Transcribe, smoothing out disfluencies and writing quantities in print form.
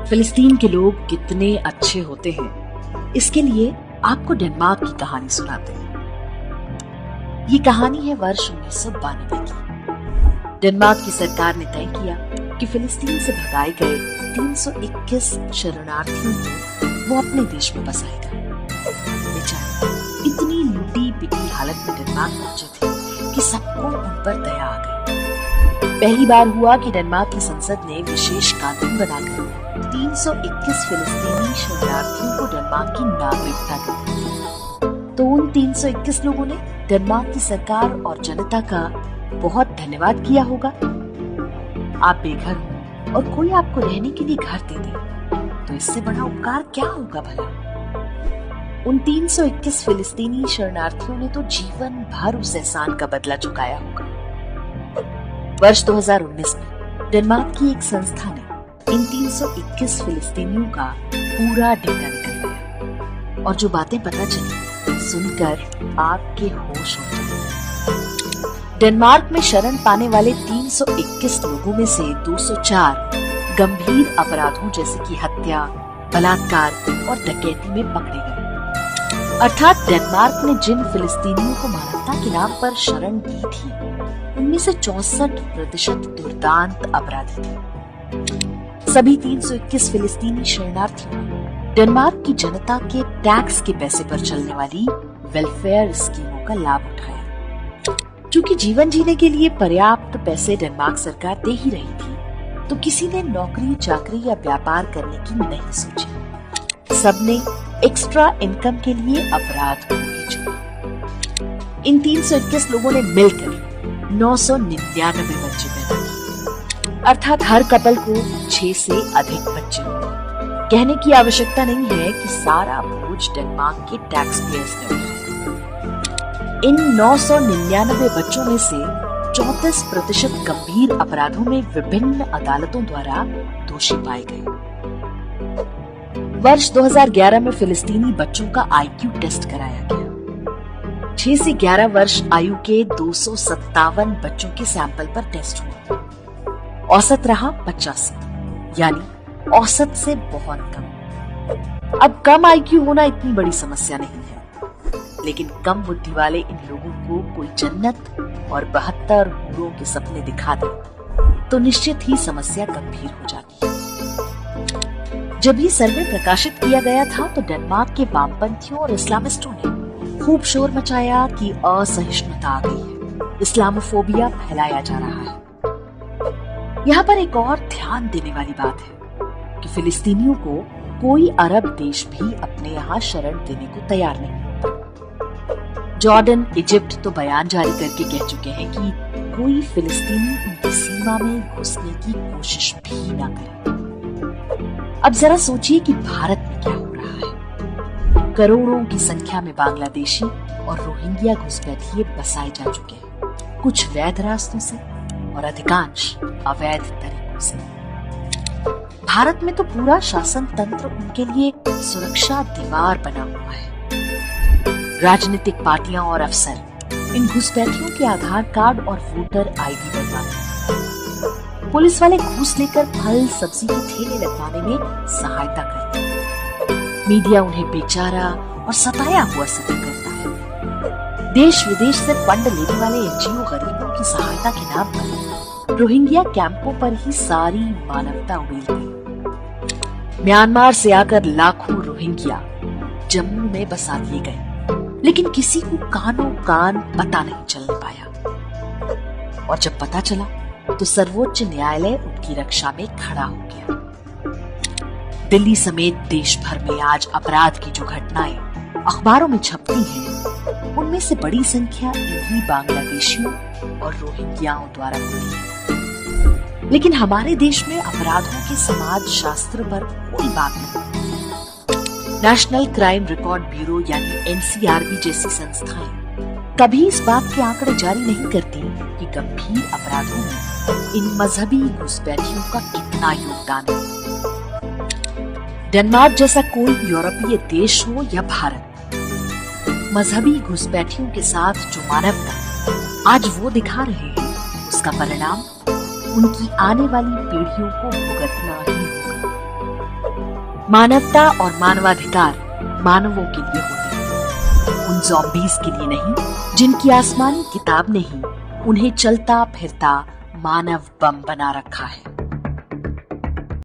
फिलिस्तीन के लोग कितने अच्छे होते हैं, इसके लिए आपको डेनमार्क की कहानी सुनाते हैं। ये कहानी है वर्ष 1992 की। डेनमार्क की सरकार ने तय किया कि फिलिस्तीन से भगाए गए 321 शरणार्थियों को वो अपने देश में बसाएगा। बेचारे इतनी लूटी पिटी हालत में डेनमार्क पहुंचे थे कि सबको उन पर दया आ गई। पहली बार हुआ कि डेनमार्क की संसद ने विशेष कानून बनाकर 321 फिलिस्तीनी शरणार्थियों को डेनमार्क की नागरिकता दी। तो उन 321 लोगों ने डेनमार्क की सरकार और जनता का बहुत धन्यवाद किया होगा। आप बेघर हो और कोई आपको रहने के लिए घर दे दे, तो इससे बड़ा उपकार क्या होगा भला। उन 321 फिलिस्तीनी शरणार्थियों ने तो जीवन भर उस एहसान का बदला चुकाया होगा। वर्ष 2019 में डेनमार्क की एक संस्था ने इन 321 फिलिस्तीनियों का पूरा डेटा निकलवाया और जो बातें पता चली सुनकर आपके होश उड़ गए। डेनमार्क में शरण पाने वाले 321 लोगों में से 204 गंभीर अपराधों जैसे कि हत्या, बलात्कार और डकैती में पकड़े गए। अर्थात डेनमार्क ने जिन फिलिस्तीनियों को मानवता के नाम पर शरण दी थी, उनमें से 64% दुर्दांत अपराधी थे। सभी 321 फिलिस्तीनी शरणार्थियों ने डेनमार्क की जनता के टैक्स के पैसे पर चलने वाली वेलफेयर स्कीमों का लाभ उठाया। क्योंकि जीवन जीने के लिए पर्याप्त पैसे डेनमार्क सरकार दे ही रही थी, तो किसी ने नौकरी चाकरी या व्यापार करने की नहीं सोची। सबने एक्स्ट्रा इनकम के लिए अपराध को ही चुना। इन 321 लोगों ने मिलकर 999 बच्चे पैदा किए। अर्थात हर कपल को 6 से अधिक बच्चे होंगे। कहने की आवश्यकता नहीं है कि सारा बोझ डेनमार्क के टैक्स पेयर्स ने उठाया। इन 999 बच्चों में से 34% गंभीर अपराधों में विभिन्न अदालतों द्वारा दोषी पाए गए। वर्ष 2011 में फिलिस्तीनी बच्चों का आईक्यू टेस्ट कराया गया। 6 से 11 वर्ष आयु के 257 बच्चों के सैंपल पर टेस्ट हुआ। औसत रहा 85, यानी औसत से बहुत कम। अब कम आईक्यू होना इतनी बड़ी समस्या नहीं है, लेकिन कम बुद्धि वाले इन लोगों को कोई जन्नत और 72 हूरों के सपने दिखा दे तो निश्चित ही समस्या गंभीर हो जाती है। जब ये सर्वे प्रकाशित किया गया था तो डेनमार्क के वामपंथियों और इस्लामिस्टों ने खूब शोर मचाया कि असहिष्णुता आ गई है, इस्लामोफोबिया फैलाया जा रहा है। यहाँ पर एक और ध्यान देने वाली बात है कि फिलिस्तीनियों को कोई अरब देश भी अपने यहाँ शरण देने को तैयार नहीं होता। जॉर्डन, इजिप्ट तो बयान जारी करके कह चुके हैं कि कोई फिलिस्तीनी उनकी सीमा में घुसने की कोशिश भी ना करे। अब जरा सोचिए कि भारत में क्या हो रहा है। करोड़ों की संख्या में बांग्लादेशी और रोहिंग्या घुसपैठिए बसाए जा चुके हैं, कुछ वैध रास्तों से और अधिकांश अवैध तरीकों से। भारत में तो पूरा शासन तंत्र उनके लिए सुरक्षा दीवार बना हुआ है। राजनीतिक पार्टियां और अफसर इन घुसपैठियों के आधार कार्ड और वोटर आईडी बनवाते हैं। पुलिस वाले घूस लेकर फल सब्जी के ठेले लगवाने में सहायता करते हैं। मीडिया उन्हें बेचारा और सताया हुआ सिद्ध करता है। देश विदेश से फंड लेने वाले एनजीओ गरीबों की सहायता के नाम पर रोहिंग्या कैंपों पर ही सारी मानवता उड़ेल गई। म्यांमार से आकर लाखों रोहिंग्या जम्मू में बसा दिए गए, लेकिन किसी को कानों कान पता नहीं चल पाया। और जब पता चला तो सर्वोच्च न्यायालय उनकी रक्षा में खड़ा हो गया। दिल्ली समेत देश भर में आज अपराध की जो घटनाएं अखबारों में छपती हैं, उनमें से बड़ी संख्या इन्हीं बांग्लादेशियों और रोहिंग्याओं द्वारा होती है। लेकिन हमारे देश में अपराधों के समाज शास्त्र पर कोई बात नहीं। नेशनल क्राइम रिकॉर्ड ब्यूरो यानी एनसीआरबी जैसी संस्थाएं कभी इस बात के आंकड़े जारी नहीं करती कि गंभीर अपराधों में इन मजहबी घुसपैठियों का कितना योगदान है। डेनमार्क जैसा कोई यूरोपीय देश हो या भारत, मजहबी घुसपैठियों के साथ जो मानवता आज वो दिखा रहे हैं, उसका परिणाम उनकी आने वाली पीढ़ियों को भुगतना ही होगा। मानवता और मानवाधिकार मानवों के लिए होते हैं, उन ज़ॉम्बीज़ के लिए नहीं जिनकी आसमानी किताब ने ही उन्हें चलता फिरता मानव बम बना रखा है।